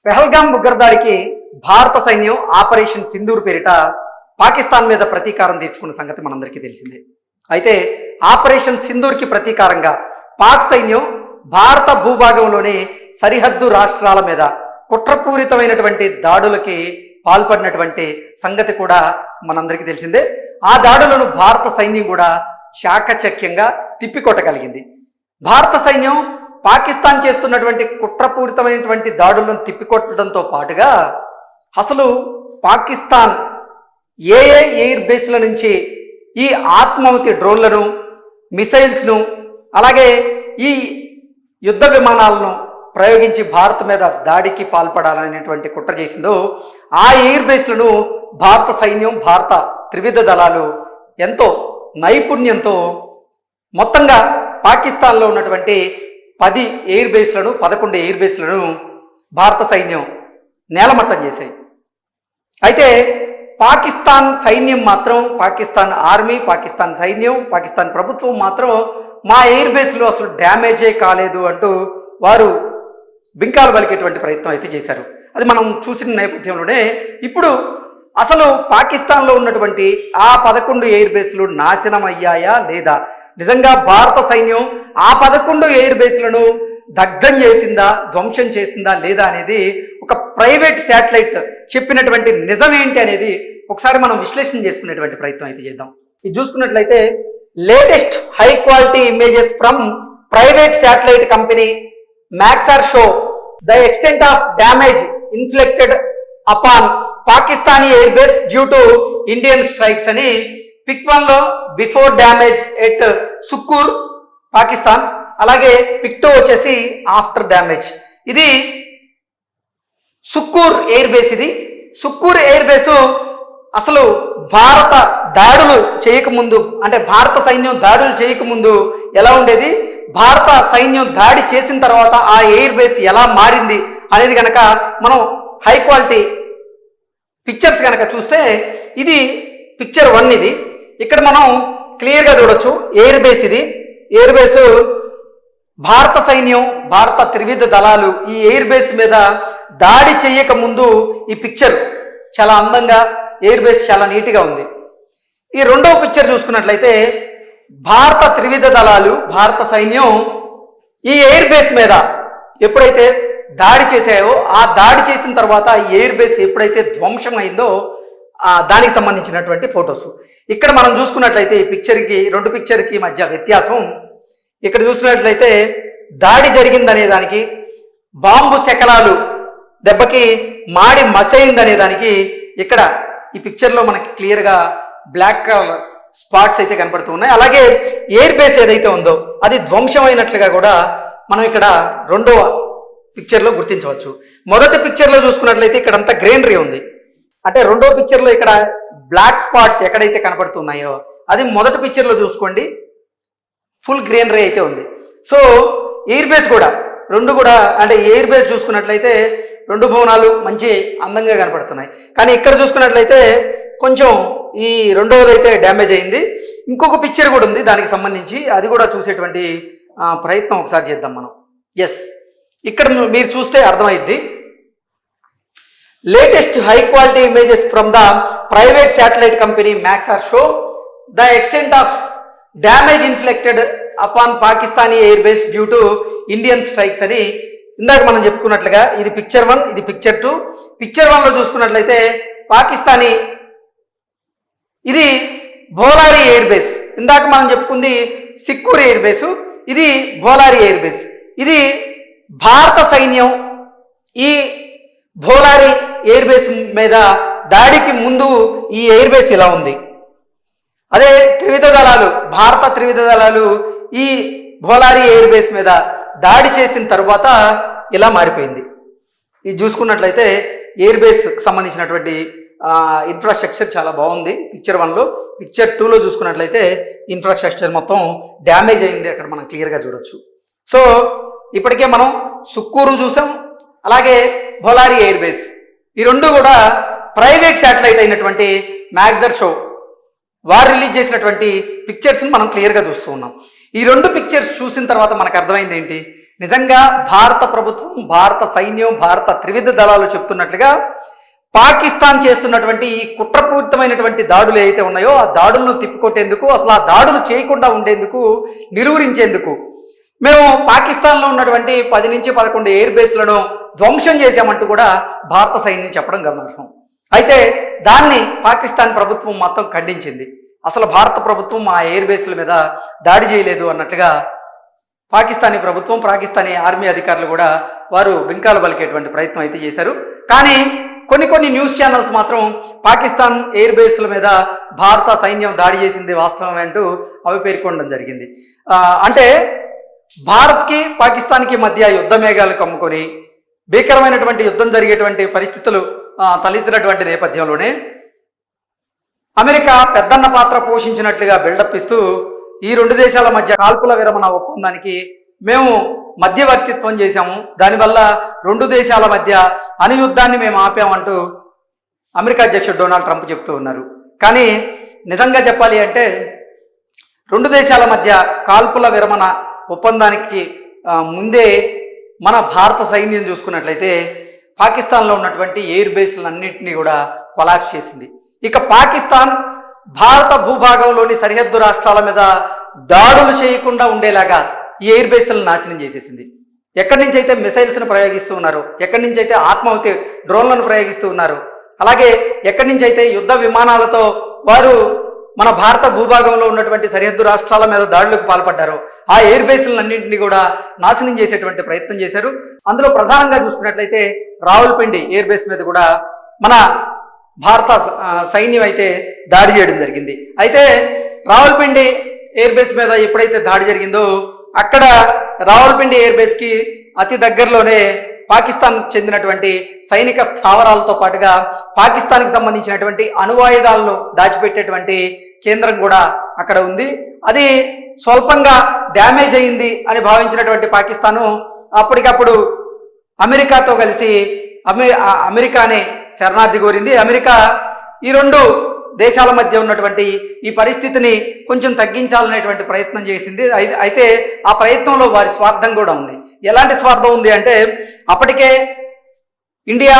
పెహల్గాం ఉగ్రదాడికి భారత సైన్యం ఆపరేషన్ సింధూర్ పేరిట పాకిస్తాన్ మీద ప్రతీకారం తీర్చుకున్న సంగతి మనందరికీ తెలిసిందే. అయితే ఆపరేషన్ సింధూర్కి ప్రతీకారంగా పాక్ సైన్యం భారత భూభాగంలోని సరిహద్దు రాష్ట్రాల మీద కుట్రపూరితమైనటువంటి దాడులకి పాల్పడినటువంటి సంగతి కూడా మనందరికీ తెలిసిందే. ఆ దాడులను భారత సైన్యం కూడా చాకచక్యంగా తిప్పికొట్టగలిగింది. భారత సైన్యం పాకిస్తాన్ చేస్తున్నటువంటి కుట్రపూరితమైనటువంటి దాడులను తిప్పికొట్టడంతో పాటుగా అసలు పాకిస్తాన్ ఏ ఎయిర్ బేస్ల నుంచి ఈ ఆత్మాహుతి డ్రోన్లను, మిసైల్స్ను, అలాగే ఈ యుద్ధ విమానాలను ప్రయోగించి భారత్ మీద దాడికి పాల్పడాలనేటువంటి కుట్ర చేసిందో ఆ ఎయిర్ బేస్లను భారత సైన్యం, భారత త్రివిధ దళాలు ఎంతో నైపుణ్యంతో మొత్తంగా పాకిస్తాన్లో ఉన్నటువంటి 10 ఎయిర్ బేస్లను, 11 ఎయిర్ బేస్లను భారత సైన్యం నేలమట్టం చేశాయి. అయితే పాకిస్తాన్ సైన్యం మాత్రం, పాకిస్తాన్ ఆర్మీ, పాకిస్తాన్ సైన్యం, పాకిస్తాన్ ప్రభుత్వం మాత్రం మా ఎయిర్ బేస్లో అసలు డ్యామేజే కాలేదు అంటూ వారు బింకాలు పలికేటువంటి ప్రయత్నం అయితే చేశారు. అది మనం చూసిన నేపథ్యంలోనే ఇప్పుడు అసలు పాకిస్తాన్లో ఉన్నటువంటి ఆ 11 ఎయిర్ బేస్లు నాశనం అయ్యాయా లేదా, నిజంగా భారత సైన్యం ఆ 11 ఎయిర్ బేస్లను దగ్ధం చేసిందా, ధ్వంసం చేసిందా లేదా అనేది ఒక ప్రైవేట్ శాటిలైట్ చెప్పినటువంటి నిజం ఏంటి అనేది ఒకసారి మనం విశ్లేషణ చేసుకునేటువంటి ప్రయత్నం అయితే చేద్దాం. ఇది చూసుకున్నట్లయితే latest high quality images from private satellite company Maxar show the extent of damage inflicted upon Pakistani air base due to Indian strikes అని పిక్ 1లో before damage at Sukkur Pakistan, అలాగే పిక్ 2 వచ్చేసి ఆఫ్టర్ డ్యామేజ్. ఇది సుక్కూర్ ఎయిర్ బేస్. ఇది Sukkur air base అసలు భారత దాడులు చేయకముందు, అంటే భారత సైన్యం దాడులు చేయకముందు ఎలా ఉండేది, భారత సైన్యం దాడి చేసిన తర్వాత ఆ ఎయిర్ బేస్ ఎలా మారింది అనేది కనుక మనం హై క్వాలిటీ పిక్చర్స్ కనుక చూస్తే ఇది పిక్చర్ 1. ఇది ఇక్కడ మనం క్లియర్గా చూడొచ్చు ఎయిర్ బేస్. ఇది ఎయిర్ బేసు భారత సైన్యం, భారత త్రివిధ దళాలు ఈ ఎయిర్ బేస్ మీద దాడి చేయక ముందు ఈ పిక్చర్ చాలా అందంగా, ఎయిర్ బేస్ చాలా నీట్గా ఉంది. ఈ రెండవ పిక్చర్ చూసుకున్నట్లయితే భారత త్రివిధ దళాలు, భారత సైన్యం ఈ ఎయిర్ బేస్ మీద ఎప్పుడైతే దాడి చేశాయో ఆ దాడి చేసిన తర్వాత ఎయిర్ బేస్ ఎప్పుడైతే ధ్వంసం అయిందో దానికి సంబంధించినటువంటి ఫొటోస్. ఇక్కడ మనం చూసుకున్నట్లయితే ఈ పిక్చర్కి, రెండు పిక్చర్కి మధ్య వ్యత్యాసం ఇక్కడ చూసినట్లయితే దాడి జరిగిందనే దానికి, బాంబు శకలాలు దెబ్బకి మాడి మసైందనే దానికి ఇక్కడ ఈ పిక్చర్లో మనకి క్లియర్గా బ్లాక్ కలర్ స్పాట్స్ అయితే కనపడుతూ ఉన్నాయి. అలాగే ఎయిర్ బేస్ ఏదైతే ఉందో అది ధ్వంసమైనట్లుగా కూడా మనం ఇక్కడ రెండవ పిక్చర్లో గుర్తించవచ్చు. మొదటి పిక్చర్లో చూసుకున్నట్లయితే ఇక్కడ అంతా గ్రీనరీ ఉంది. అంటే రెండో పిక్చర్లో ఇక్కడ బ్లాక్ స్పాట్స్ ఎక్కడైతే కనపడుతున్నాయో అది మొదటి పిక్చర్లో చూసుకోండి ఫుల్ గ్రీనరీ అయితే ఉంది. సో ఎయిర్ బేస్ కూడా రెండు కూడా, అంటే ఎయిర్ బేస్ చూసుకున్నట్లయితే రెండు భవనాలు మంచి అందంగా కనపడుతున్నాయి. కానీ ఇక్కడ చూసుకున్నట్లయితే కొంచెం ఈ రెండవది అయితే డ్యామేజ్ అయింది. ఇంకొక పిక్చర్ కూడా ఉంది దానికి సంబంధించి, అది కూడా చూసేటువంటి ప్రయత్నం ఒకసారి చేద్దాం మనం. ఎస్, ఇక్కడ మీరు చూస్తే అర్థమైద్ది. Latest high quality images from the private satellite company Maxar show the extent of damage inflicted upon Pakistani air base due to Indian strikes అని ఇందాక మనం చెప్పుకున్నట్లుగా ఇది పిక్చర్ 1, ఇది పిక్చర్ 2. పిక్చర్ 1లో చూసుకున్నట్లయితే పాకిస్తానీ, ఇది భోలారి ఎయిర్ బేస్. ఇందాక మనం చెప్పుకుంది సిక్కూర్ ఎయిర్ బేసు, ఇది భోలారి ఎయిర్ బేస్. ఇది భారత సైన్యం ఈ భోలారి ఎయిర్ బేస్ మీద దాడికి ముందు ఈ ఎయిర్ బేస్ ఇలా ఉంది. అదే త్రివిధ దళాలు, భారత త్రివిధ దళాలు ఈ భోలారి ఎయిర్ బేస్ మీద దాడి చేసిన తర్వాత ఇలా మారిపోయింది. ఇది చూసుకున్నట్లయితే ఎయిర్ బేస్కి సంబంధించినటువంటి ఇన్ఫ్రాస్ట్రక్చర్ చాలా బాగుంది పిక్చర్ 1లో. పిక్చర్ 2లో చూసుకున్నట్లయితే ఇన్ఫ్రాస్ట్రక్చర్ మొత్తం డ్యామేజ్ అయింది, అక్కడ మనం క్లియర్గా చూడొచ్చు. సో ఇప్పటికే మనం సుక్కూరు చూసాం, అలాగే భోలారి ఎయిర్ బేస్, ఈ రెండు కూడా ప్రైవేట్ శాటిలైట్ అయినటువంటి మ్యాక్సార్ షో వారు రిలీజ్ చేసినటువంటి పిక్చర్స్ని మనం క్లియర్గా చూస్తూ ఉన్నాం. ఈ రెండు పిక్చర్స్ చూసిన తర్వాత మనకు అర్థమైంది ఏంటి, నిజంగా భారత ప్రభుత్వం, భారత సైన్యం, భారత త్రివిధ దళాలు చెప్తున్నట్లుగా పాకిస్తాన్ చేస్తున్నటువంటి ఈ కుట్రపూరితమైనటువంటి దాడులు ఏవైతే ఉన్నాయో ఆ దాడులను తిప్పికొట్టేందుకు, అసలు ఆ దాడులు చేయకుండా ఉండేందుకు, నిలువరించేందుకు మేము పాకిస్తాన్లో ఉన్నటువంటి 10 నుంచి 11 ఎయిర్ బేస్లను ధ్వంసం చేశామంటూ కూడా భారత సైన్యం చెప్పడం గమనార్హం. అయితే దాన్ని పాకిస్తాన్ ప్రభుత్వం మొత్తం ఖండించింది. అసలు భారత ప్రభుత్వం ఆ ఎయిర్ బేస్ల మీద దాడి చేయలేదు అన్నట్లుగా పాకిస్తానీ ప్రభుత్వం, పాకిస్తానీ ఆర్మీ అధికారులు కూడా వారు బింకాలు పలికేటువంటి ప్రయత్నం అయితే చేశారు. కానీ కొన్ని న్యూస్ ఛానల్స్ మాత్రం పాకిస్తాన్ ఎయిర్ బేస్ల మీద భారత సైన్యం దాడి చేసింది వాస్తవం అంటూ అవి పేర్కొనడం జరిగింది. అంటే భారత్కి పాకిస్తాన్కి మధ్య యుద్ధ మేఘాలు కమ్ముకొని భీకరమైనటువంటి యుద్ధం జరిగేటువంటి పరిస్థితులు తలెత్తినటువంటి నేపథ్యంలోనే అమెరికా పెద్దన్న పాత్ర పోషించినట్లుగా బిల్డప్ ఇస్తూ ఈ 2 దేశాల మధ్య కాల్పుల విరమణ ఒప్పందానికి మేము మధ్యవర్తిత్వం చేశాము, దానివల్ల 2 దేశాల మధ్య అణుయుద్ధాన్ని మేము ఆపామంటూ అమెరికా అధ్యక్షుడు డొనాల్డ్ ట్రంప్ చెప్తూ ఉన్నారు. కానీ నిజంగా చెప్పాలి అంటే 2 దేశాల మధ్య కాల్పుల విరమణ ఒప్పందానికి ముందే మన భారత సైన్యం చూసుకున్నట్లయితే పాకిస్తాన్లో ఉన్నటువంటి ఎయిర్ బేస్లన్నింటినీ కూడా కొలాప్స్ చేసింది. ఇక పాకిస్తాన్ భారత భూభాగంలోని సరిహద్దు రాష్ట్రాల మీద దాడులు చేయకుండా ఉండేలాగా ఈ ఎయిర్ బేస్లను నాశనం చేసేసింది. ఎక్కడి నుంచి అయితే మిసైల్స్ను ప్రయోగిస్తూ ఉన్నారు, ఎక్కడి నుంచి అయితే ఆత్మాహుతి డ్రోన్లను ప్రయోగిస్తూ ఉన్నారు, అలాగే ఎక్కడి నుంచి అయితే యుద్ధ విమానాలతో వారు మన భారత భూభాగంలో ఉన్నటువంటి సరిహద్దు రాష్ట్రాల మీద దాడులకు పాల్పడ్డారు, ఆ ఎయిర్ బేస్లన్నింటినీ కూడా నాశనం చేసేటువంటి ప్రయత్నం చేశారు. అందులో ప్రధానంగా చూసుకున్నట్లయితే రావుల్పిండి ఎయిర్ బేస్ మీద కూడా మన భారత సైన్యం అయితే దాడి చేయడం జరిగింది. అయితే రావుల్పిండి ఎయిర్ బేస్ మీద ఎప్పుడైతే దాడి జరిగిందో అక్కడ రావుల్పిండి ఎయిర్ బేస్కి అతి దగ్గరలోనే పాకిస్తాన్ చెందినటువంటి సైనిక స్థావరాలతో పాటుగా పాకిస్తాన్కి సంబంధించినటువంటి అణువాయుధాలను దాచిపెట్టేటువంటి కేంద్రం కూడా అక్కడ ఉంది. అది స్వల్పంగా డ్యామేజ్ అయింది అని భావించినటువంటి పాకిస్తాను అప్పటికప్పుడు అమెరికాతో కలిసి అమెరికానే శరణార్థి కోరింది. అమెరికా ఈ 2 దేశాల మధ్య ఉన్నటువంటి ఈ పరిస్థితిని కొంచెం తగ్గించాలనేటువంటి ప్రయత్నం చేసింది. అయితే ఆ ప్రయత్నంలో వారి స్వార్థం కూడా ఉంది. ఎలాంటి స్వార్థం ఉంది అంటే అప్పటికే ఇండియా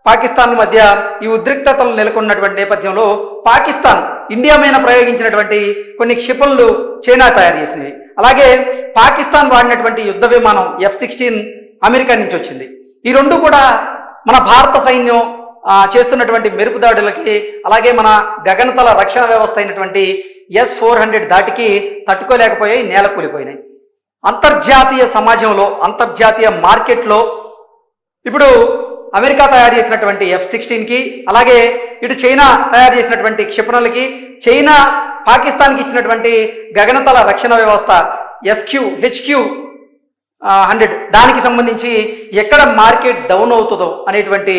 పాకిస్తాన్ మధ్య ఈ ఉద్రిక్తతలు నెలకొన్నటువంటి నేపథ్యంలో పాకిస్తాన్ ఇండియా మీద ప్రయోగించినటువంటి కొన్ని క్షిపణులు చైనా తయారు చేసినవి, అలాగే పాకిస్తాన్ వాడినటువంటి యుద్ధ విమానం F-16 అమెరికా నుంచి వచ్చింది. ఈ 2 కూడా మన భారత సైన్యం చేస్తున్నటువంటి మెరుపు దాడులకి, అలాగే మన గగనతల రక్షణ వ్యవస్థ అయినటువంటి S-400 దాటికి తట్టుకోలేకపోయాయి, నేల కూలిపోయినాయి. అంతర్జాతీయ సమాజంలో, అంతర్జాతీయ మార్కెట్లో ఇప్పుడు అమెరికా తయారు చేసినటువంటి F-16కి, అలాగే ఇటు చైనా తయారు చేసినటువంటి క్షిపణులకి, చైనా పాకిస్తాన్కి ఇచ్చినటువంటి గగనతల రక్షణ వ్యవస్థ HQ-100 దానికి సంబంధించి ఎక్కడ మార్కెట్ డౌన్ అవుతుందో అనేటువంటి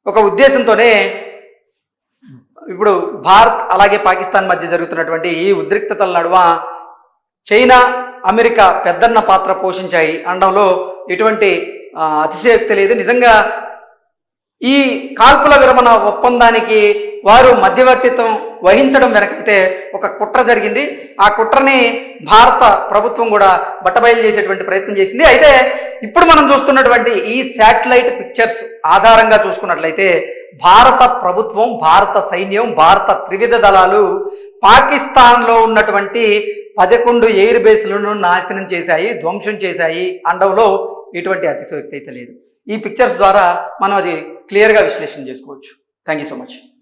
ఒక ఉద్దేశంతోనే ఇప్పుడు భారత్ అలాగే పాకిస్తాన్ మధ్య జరుగుతున్నటువంటి ఈ ఉద్రిక్తతల నడుమ చైనా, అమెరికా పెద్దన్న పాత్ర పోషించాయి అనడంలో ఎటువంటి అతిశయోక్తి లేదు. నిజంగా ఈ కాల్పుల విరమణ ఒప్పందానికి వారు మధ్యవర్తిత్వం వహించడం వెనకైతే ఒక కుట్ర జరిగింది. ఆ కుట్రని భారత ప్రభుత్వం కూడా బట్టబయలు చేసేటువంటి ప్రయత్నం చేసింది. అయితే ఇప్పుడు మనం చూస్తున్నటువంటి ఈ శాటిలైట్ పిక్చర్స్ ఆధారంగా చూసుకున్నట్లయితే భారత ప్రభుత్వం, భారత సైన్యం, భారత త్రివిధ దళాలు పాకిస్తాన్లో ఉన్నటువంటి 11 ఎయిర్ బేస్లను నాశనం చేశాయి, ధ్వంసం చేశాయి అనడంలో ఎటువంటి అతిశయోక్తి అయితే లేదు. ఈ పిక్చర్స్ ద్వారా మనం అది క్లియర్గా విశ్లేషణ చేసుకోవచ్చు. Thank you so much.